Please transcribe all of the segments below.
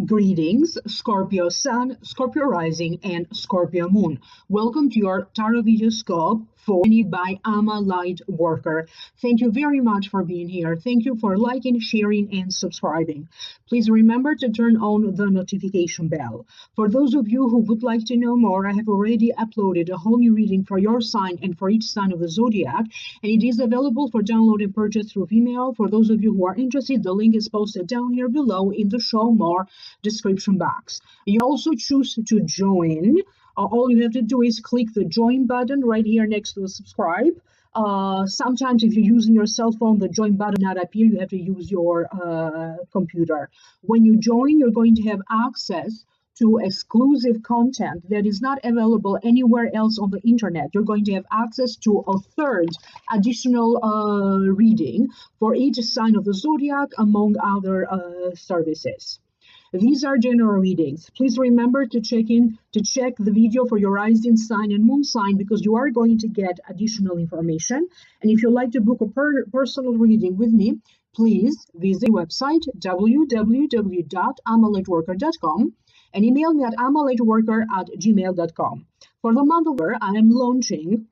Greetings, Scorpio Sun, Scorpio Rising, and Scorpio Moon. Welcome to your Tarot Video Scope for by Ama Light Worker. Thank you very much for being here. Thank you for liking, sharing, and subscribing. Please remember to turn on the notification bell. For those of you who would like to know more, I have already uploaded a whole new reading for your sign and for each sign of the zodiac, and it is available for download and purchase through email. For those of you who are interested, the link is posted down here below in the show more description box. You also choose to join. All you have to do is click the join button right here next to the subscribe. Sometimes if you're using your cell phone, the join button not appear. You have to use your computer. When you join, you're going to have access to exclusive content that is not available anywhere else on the internet. You're going to have access to a third additional reading for each sign of the zodiac, among other services. These are general readings. Please remember to check the video for your rising sign and moon sign, because you are going to get additional information. And if you'd like to book a personal reading with me, please visit the website www.amalightworker.com and email me at amalightworker@gmail.com. For the month of October, I am launching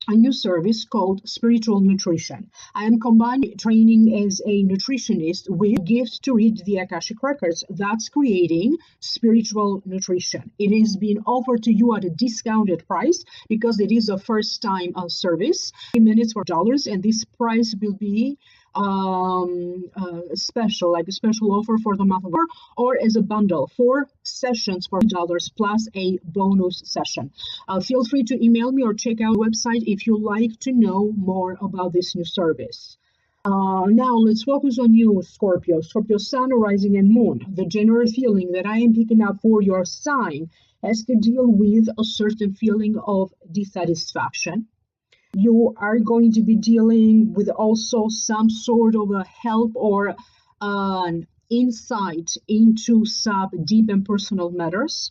a new service called Spiritual Nutrition. I am combining training as a nutritionist with gifts to read the Akashic Records. That's creating spiritual nutrition. It is being offered to you at a discounted price because it is a first-time service. 3 minutes for dollars, and this price will be special, like a special offer for the month of October, or as a bundle, 4 sessions for $1 plus a bonus session. Feel free to email me or check out the website if you like to know more about this new service. Now let's focus on you, Scorpio Sun, Rising, and Moon. The general feeling that I am picking up for your sign has to deal with a certain feeling of dissatisfaction. You are going to be dealing with also some sort of a help or an insight into some deep and personal matters.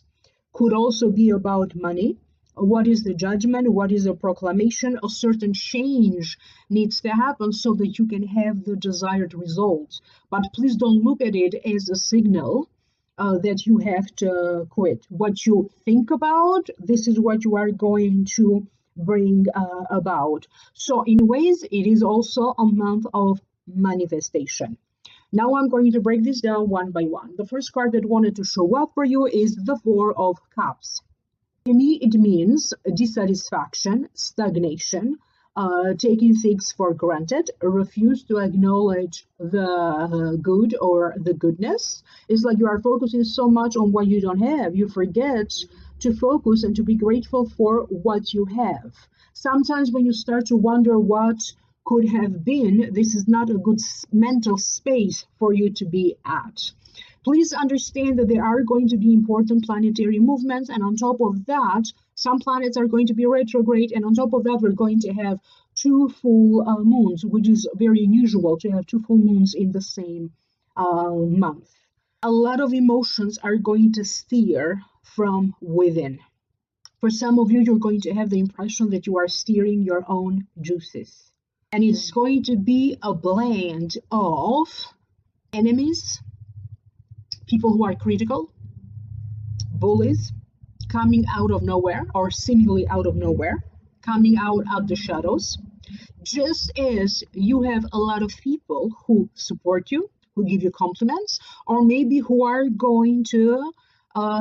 Could also be about money. What is the judgment? What is a proclamation? A certain change needs to happen so that you can have the desired results. But please don't look at it as a signal that you have to quit. What you think about, this is what you are going to bring about. So in ways, it is also a month of manifestation. Now I'm going to break this down one by one. The first card that wanted to show up for you is the Four of Cups. To me, it means dissatisfaction, stagnation, taking things for granted, refuse to acknowledge the good or the goodness. It's like you are focusing so much on what you don't have, you forget to focus and to be grateful for what you have. Sometimes when you start to wonder what could have been, this is not a good mental space for you to be at. Please understand that there are going to be important planetary movements, and on top of that, some planets are going to be retrograde, and on top of that, we're going to have 2 full moons, which is very unusual to have 2 full moons in the same month. A lot of emotions are going to steer from within. For some of you, you're going to have the impression that you are steering your own juices. And it's going to be a blend of enemies, people who are critical, bullies, coming out of nowhere or seemingly out of nowhere, coming out of the shadows. Just as you have a lot of people who support you, who give you compliments, or maybe who are going to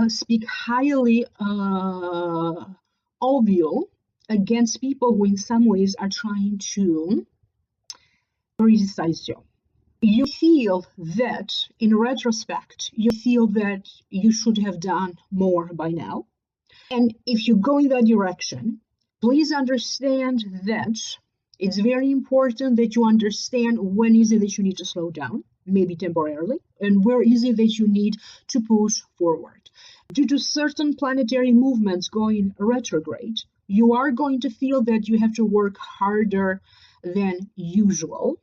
speak highly of you against people who in some ways are trying to criticize you. You feel that, in retrospect, you feel that you should have done more by now. And if you go in that direction, please understand that it's very important that you understand when is it that you need to slow down, maybe temporarily, and where is it that you need to push forward. Due to certain planetary movements going retrograde, you are going to feel that you have to work harder than usual.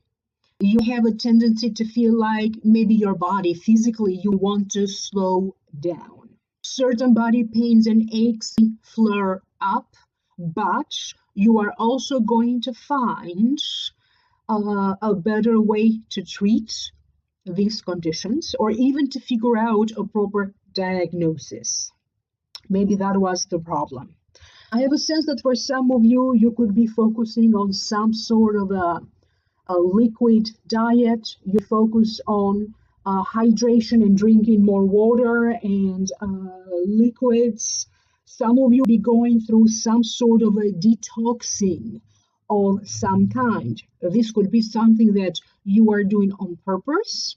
You have a tendency to feel like maybe your body, physically, you want to slow down. Certain body pains and aches flare up, but you are also going to find a better way to treat these conditions, or even to figure out a proper diagnosis. Maybe that was the problem. I have a sense that for some of you, you could be focusing on some sort of a liquid diet. You focus on hydration and drinking more water and liquids. Some of you be going through some sort of a detoxing of some kind. This could be something that you are doing on purpose.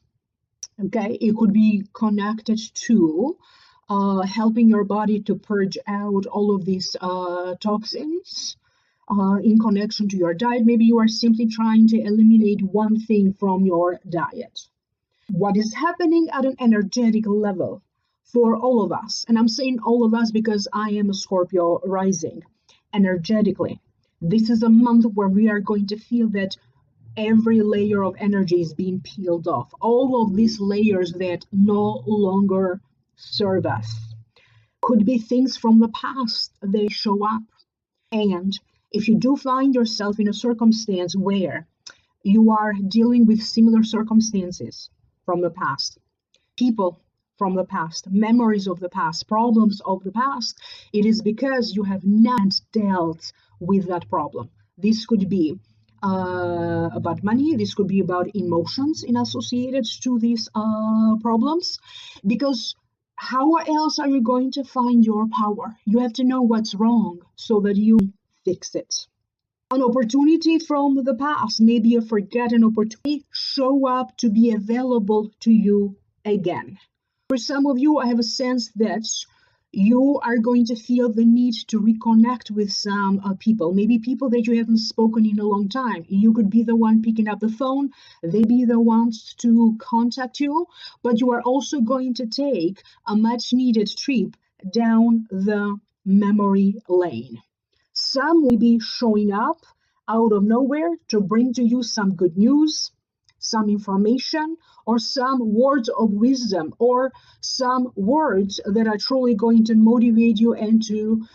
Okay, it could be connected to helping your body to purge out all of these toxins in connection to your diet. Maybe you are simply trying to eliminate one thing from your diet. What is happening at an energetic level for all of us, and I'm saying all of us because I am a Scorpio rising, energetically, this is a month where we are going to feel that every layer of energy is being peeled off. All of these layers that no longer serve us. Could be things from the past, they show up. And if you do find yourself in a circumstance where you are dealing with similar circumstances from the past, people from the past, memories of the past, problems of the past, it is because you have not dealt with that problem. This could be about money. This could be about emotions associated to these problems, because how else are you going to find your power? You have to know what's wrong so that you fix it. An opportunity from the past, maybe a forgotten opportunity, show up to be available to you again. For some of you, I have a sense that you are going to feel the need to reconnect with some people, maybe people that you haven't spoken in a long time. You could be the one picking up the phone, they be the ones to contact you, but you are also going to take a much needed trip down the memory lane. Some will be showing up out of nowhere to bring to you some good news, some information, or some words of wisdom, or some words that are truly going to motivate you and to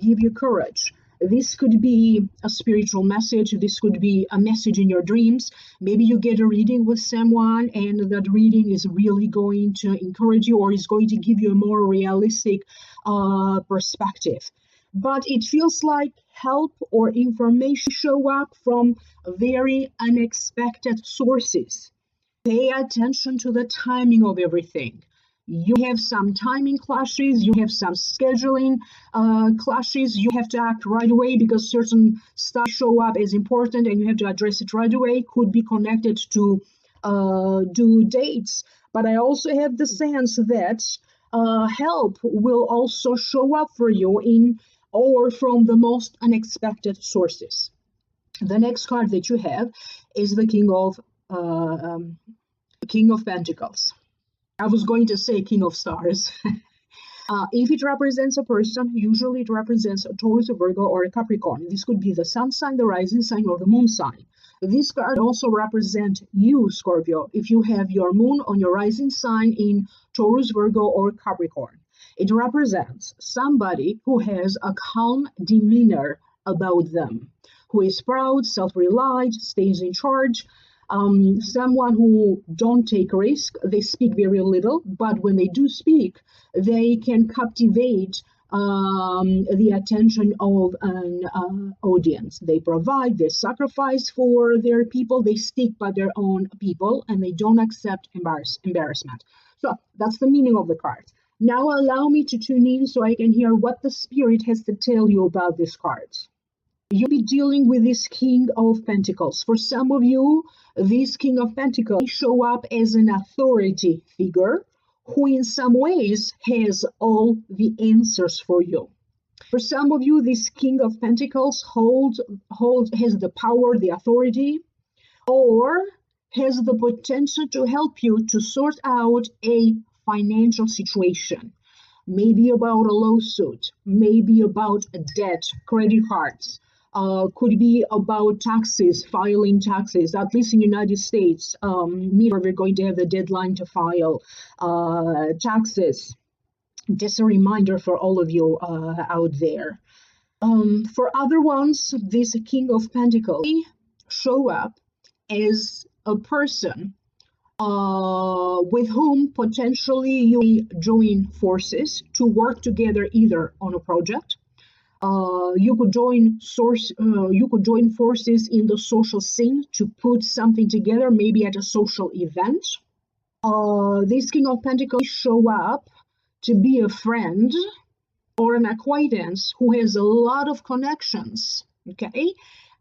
give you courage. This could be a spiritual message. This could be a message in your dreams. Maybe you get a reading with someone and that reading is really going to encourage you, or is going to give you a more realistic perspective. But it feels like help or information show up from very unexpected sources. Pay attention to the timing of everything. You have some timing clashes, you have some scheduling clashes, you have to act right away because certain stuff show up as important and you have to address it right away. Could be connected to due dates. But I also have the sense that help will also show up for you in or from the most unexpected sources. The next card that you have is the King of Pentacles. I was going to say King of Stars. If it represents a person, usually it represents a Taurus, a Virgo, or a Capricorn. This could be the sun sign, the rising sign, or the moon sign. This card also represents you, Scorpio, if you have your moon on your rising sign in Taurus, Virgo, or Capricorn. It represents somebody who has a calm demeanor about them, who is proud, self-reliant, stays in charge, someone who don't take risk. They speak very little, but when they do speak, they can captivate the attention of an audience. They provide, they sacrifice for their people, they stick by their own people, and they don't accept embarrassment. So that's the meaning of the card. Now allow me to tune in so I can hear what the Spirit has to tell you about this card. You'll be dealing with this King of Pentacles. For some of you, this King of Pentacles may show up as an authority figure who in some ways has all the answers for you. For some of you, this King of Pentacles has the power, the authority, or has the potential to help you to sort out a financial situation. Maybe about a lawsuit, maybe about a debt, credit cards, could be about taxes, filing taxes. At least in the United States, we're going to have the deadline to file taxes. Just a reminder for all of you out there. For other ones, this King of Pentacles show up as a person with whom potentially you may join forces to work together either on a project. You could join forces in the social scene to put something together, maybe at a social event. This King of Pentacles show up to be a friend or an acquaintance who has a lot of connections, okay,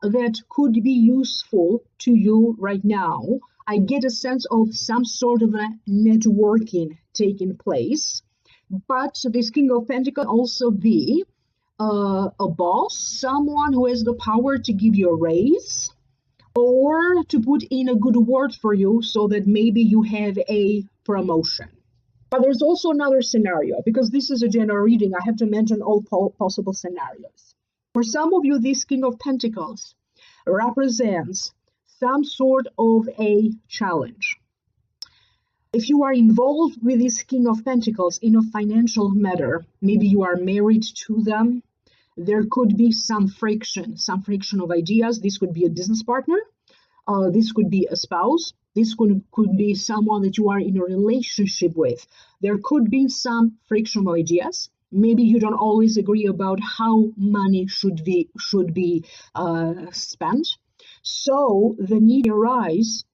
that could be useful to you right now. I get a sense of some sort of a networking taking place. But this King of Pentacles can also be a boss, someone who has the power to give you a raise or to put in a good word for you so that maybe you have a promotion. But there's also another scenario, because this is a general reading. I have to mention all possible scenarios. For some of you, this King of Pentacles represents some sort of a challenge. If you are involved with this King of Pentacles in a financial matter, maybe you are married to them, there could be some friction of ideas. This could be a business partner. This could be a spouse. This could be someone that you are in a relationship with. There could be some friction of ideas. Maybe you don't always agree about how money should be spent. So the need arises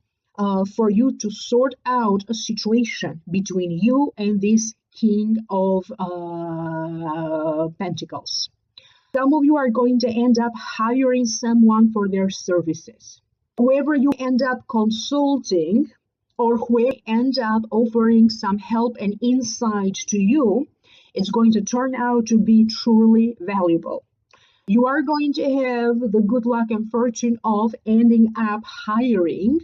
for you to sort out a situation between you and this King of Pentacles. Some of you are going to end up hiring someone for their services. Whoever you end up consulting or whoever end up offering some help and insight to you is going to turn out to be truly valuable. You are going to have the good luck and fortune of ending up hiring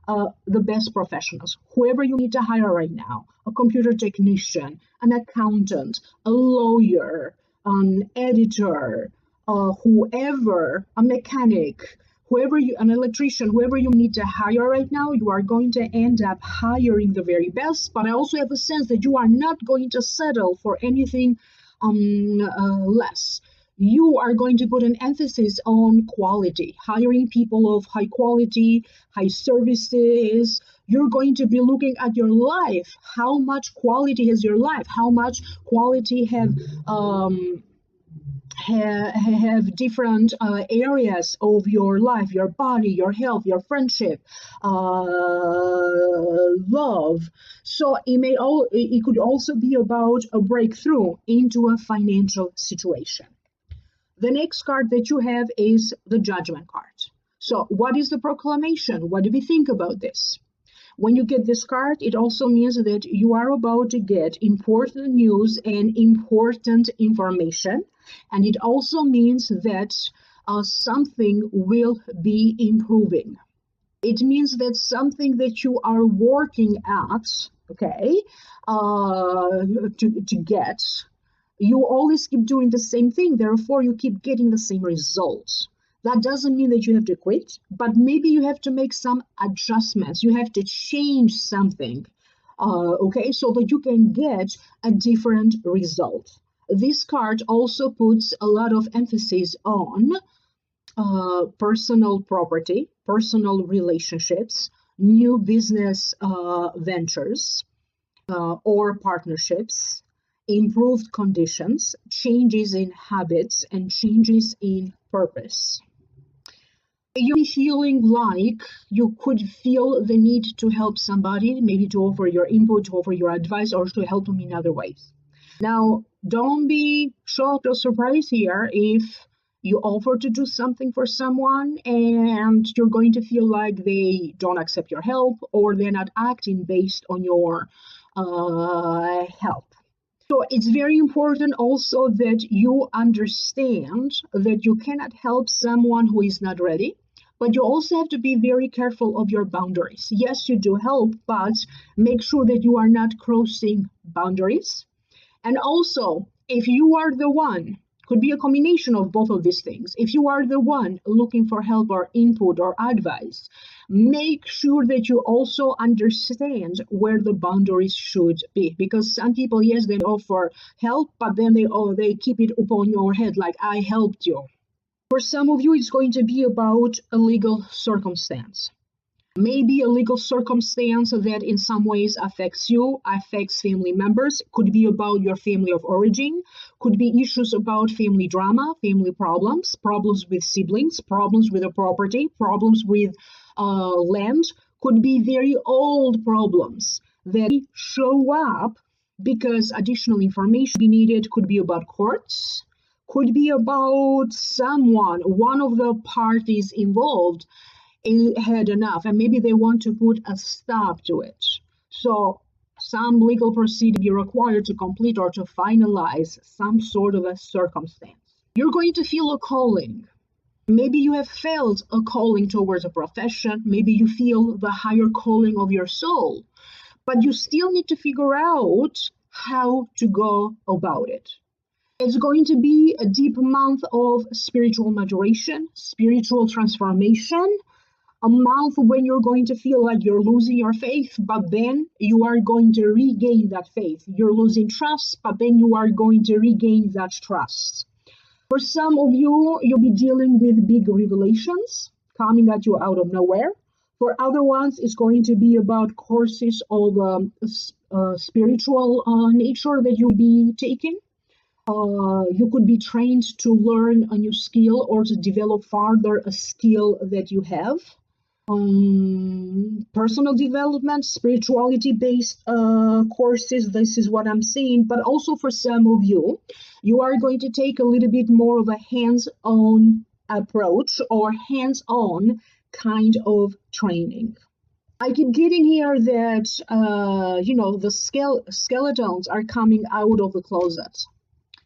the best professionals. Whoever you need to hire right now, a computer technician, an accountant, a lawyer, an editor, whoever, a mechanic, an electrician, whoever you need to hire right now, you are going to end up hiring the very best. But I also have a sense that you are not going to settle for anything less. You are going to put an emphasis on quality, hiring people of high quality, high services. You're going to be looking at your life. How much quality has your life? How much quality have different areas of your life, your body, your health, your friendship, love. So it could also be about a breakthrough into a financial situation. The next card that you have is the Judgment card. So what is the proclamation? What do we think about this? When you get this card, it also means that you are about to get important news and important information. And it also means that something will be improving. It means that something that you are working at, okay, to get, you always keep doing the same thing. Therefore, you keep getting the same results. That doesn't mean that you have to quit, but maybe you have to make some adjustments. You have to change something, okay, so that you can get a different result. This card also puts a lot of emphasis on personal property, personal relationships, new business ventures or partnerships, improved conditions, changes in habits, and changes in purpose. You're feeling like you could feel the need to help somebody, maybe to offer your input, to offer your advice, or to help them in other ways. Now, don't be shocked or surprised here if you offer to do something for someone and you're going to feel like they don't accept your help or they're not acting based on your help. So it's very important also that you understand that you cannot help someone who is not ready, but you also have to be very careful of your boundaries. Yes, you do help, but make sure that you are not crossing boundaries. And also, if you are the one Could be a combination of both of these things. If you are the one looking for help or input or advice, make sure that you also understand where the boundaries should be. Because some people, yes, they offer help, but then they keep it upon your head like, I helped you. For some of you, it's going to be about a legal circumstance. Maybe a legal circumstance that in some ways affects you, affects family members. Could be about your family of origin. Could be issues about family drama, family problems, problems with siblings, problems with a property, problems with land. Could be very old problems that show up because additional information be needed. Could be about courts. Could be about someone, one of the parties involved had enough and maybe they want to put a stop to it. So some legal procedure be required to complete or to finalize some sort of a circumstance. You're going to feel a calling. Maybe you have felt a calling towards a profession. Maybe you feel the higher calling of your soul, but you still need to figure out how to go about it. It's going to be a deep month of spiritual maturation, spiritual transformation, a month when you're going to feel like you're losing your faith, but then you are going to regain that faith. You're losing trust, but then you are going to regain that trust. For some of you, you'll be dealing with big revelations coming at you out of nowhere. For other ones, it's going to be about courses of spiritual nature that you'll be taking. You could be trained to learn a new skill or to develop further a skill that you have. Personal development, spirituality-based courses, this is what I'm seeing. But also for some of you, you are going to take a little bit more of a hands-on approach or hands-on kind of training. I keep getting here that, the skeletons are coming out of the closet.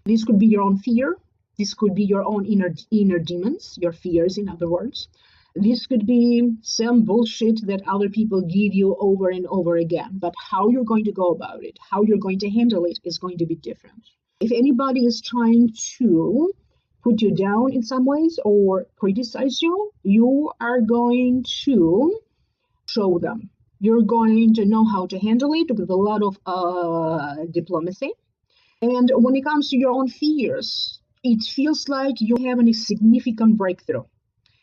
This could be your own fear. This could be your own inner demons, your fears, in other words. This could be some bullshit that other people give you over and over again. But how you're going to go about it, how you're going to handle it is going to be different. If anybody is trying to put you down in some ways or criticize you, you are going to show them. You're going to know how to handle it with a lot of diplomacy. And when it comes to your own fears, it feels like you have a significant breakthrough.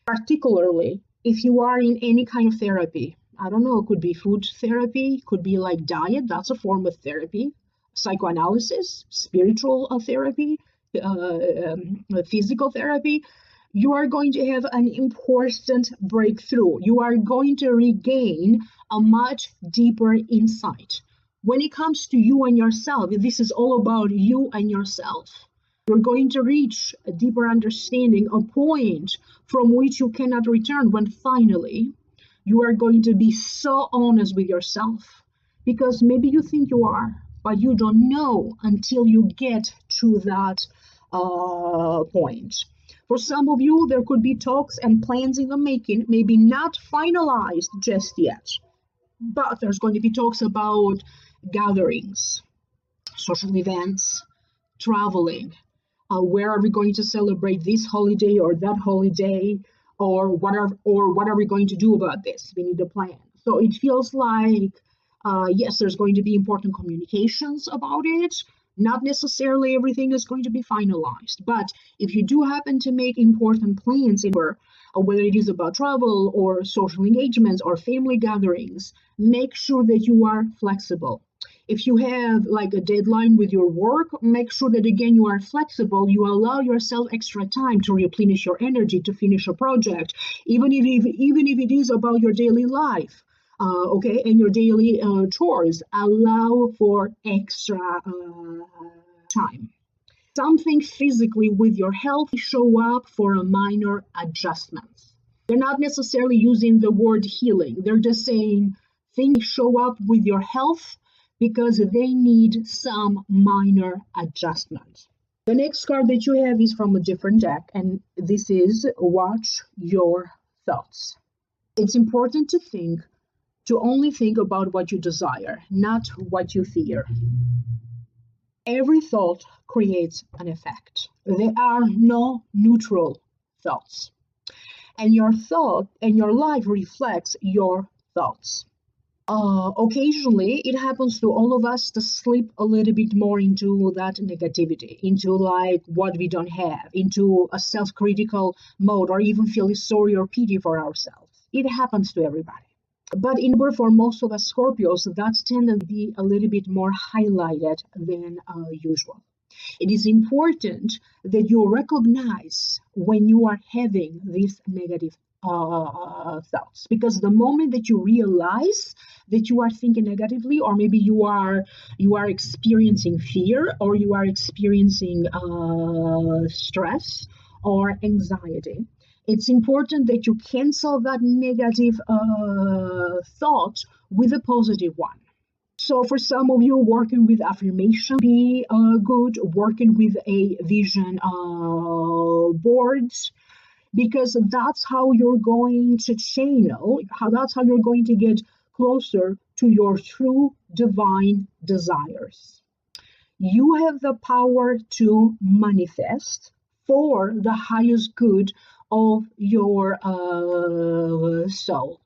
Particularly if you are in any kind of therapy. I don't know, it could be food therapy, could be like diet, that's a form of therapy, psychoanalysis, spiritual therapy, physical therapy. You are going to have an important breakthrough. You are going to regain a much deeper insight. When it comes to you and yourself, this is all about you and yourself. You're going to reach a deeper understanding, a point from which you cannot return when finally you are going to be so honest with yourself. Because maybe you think you are, but you don't know until you get to that point. For some of you, there could be talks and plans in the making, maybe not finalized just yet. But there's going to be talks about gatherings, social events, traveling. Where are we going to celebrate this holiday or that holiday, or what are we going to do about this? We need a plan. So it feels like, yes, there's going to be important communications about it. Not necessarily everything is going to be finalized, but if you do happen to make important plans, whether it is about travel or social engagements or family gatherings, make sure that you are flexible. If you have like a deadline with your work, make sure that again you are flexible. You allow yourself extra time to replenish your energy to finish a project, even if it is about your daily life, and your daily chores. Allow for extra time. Something physically with your health show up for a minor adjustment. They're not necessarily using the word healing. They're just saying things show up with your health because they need some minor adjustment. The next card that you have is from a different deck, and this is Watch Your Thoughts. It's important to only think about what you desire, not what you fear. Every thought creates an effect. There are no neutral thoughts. And your thought and your life reflects your thoughts. Occasionally, it happens to all of us to slip a little bit more into that negativity, into like what we don't have, into a self-critical mode, or even feeling sorry or pity for ourselves. It happens to everybody. But for most of us Scorpios, that's tended to be a little bit more highlighted than usual. It is important that you recognize when you are having these negative thoughts, because the moment that you realize that you are thinking negatively, or maybe you are experiencing fear, or you are experiencing stress or anxiety, it's important that you cancel that negative thought with a positive one. So for some of you, working with affirmation be good, working with a vision board, because that's how you're going to channel, that's how you're going to get closer to your true divine desires. You have the power to manifest for the highest good of your soul.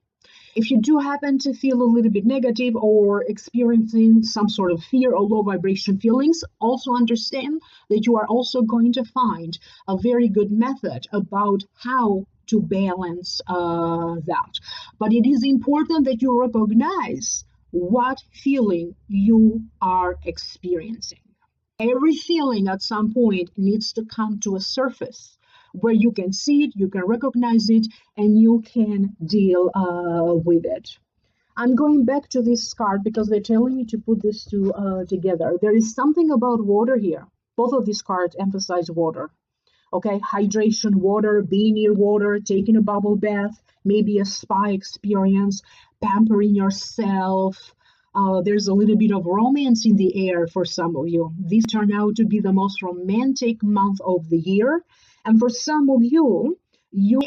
If you do happen to feel a little bit negative or experiencing some sort of fear or low vibration feelings, also understand that you are also going to find a very good method about how to balance that. But it is important that you recognize what feeling you are experiencing. Every feeling at some point needs to come to a surface where you can see it, you can recognize it, and you can deal with it. I'm going back to this card because they're telling me to put this together. There is something about water here. Both of these cards emphasize water. Okay, hydration, water, being near water, taking a bubble bath, maybe a spa experience, pampering yourself. There's a little bit of romance in the air for some of you. These turn out to be the most romantic month of the year. And for some of you, you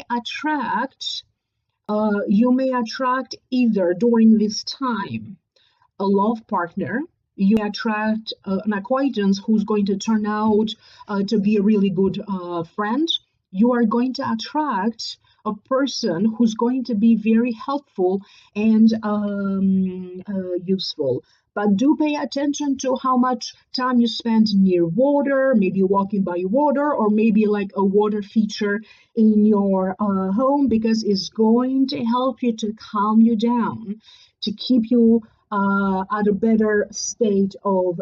may attract either during this time a love partner, you attract an acquaintance who's going to turn out to be a really good friend. You are going to attract a person who's going to be very helpful and useful. But do pay attention to how much time you spend near water, maybe walking by water, or maybe like a water feature in your home, because it's going to help you to calm you down, to keep you at a better state of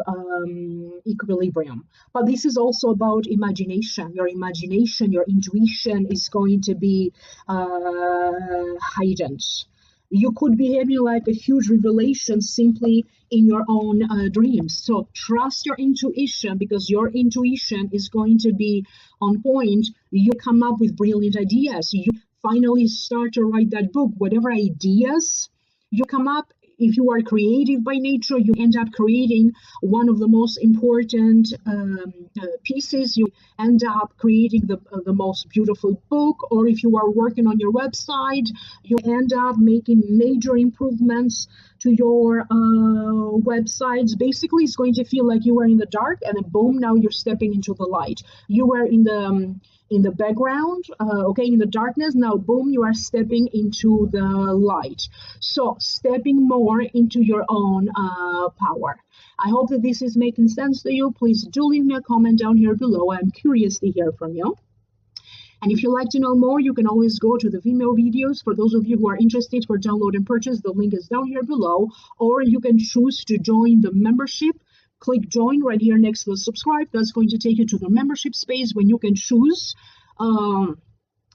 equilibrium. But this is also about imagination. Your imagination, your intuition is going to be heightened. You could be having like a huge revelation simply in your own dreams. So trust your intuition, because your intuition is going to be on point. You come up with brilliant ideas. You finally start to write that book. Whatever ideas you come up, if you are creative by nature, you end up creating one of the most important pieces. You end up creating the most beautiful book. Or if you are working on your website, you end up making major improvements to your websites. Basically, it's going to feel like you were in the dark, and then boom, now you're stepping into the light. You were in the background, in the darkness. Now, boom, you are stepping into the light. So stepping more into your own power. I hope that this is making sense to you. Please do leave me a comment down here below. I'm curious to hear from you. And if you'd like to know more, you can always go to the Vimeo videos. For those of you who are interested for download and purchase, the link is down here below. Or you can choose to join the membership. Click join right here next to the subscribe. That's going to take you to the membership space when you can choose.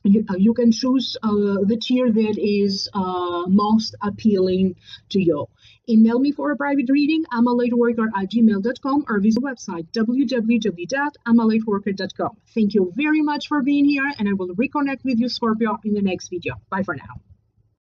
You can choose the tier that is most appealing to you. Email me for a private reading, amalightworker@gmail.com, or visit the website www.amalightworker.com. Thank you very much for being here, and I will reconnect with you, Scorpio, in the next video. Bye for now.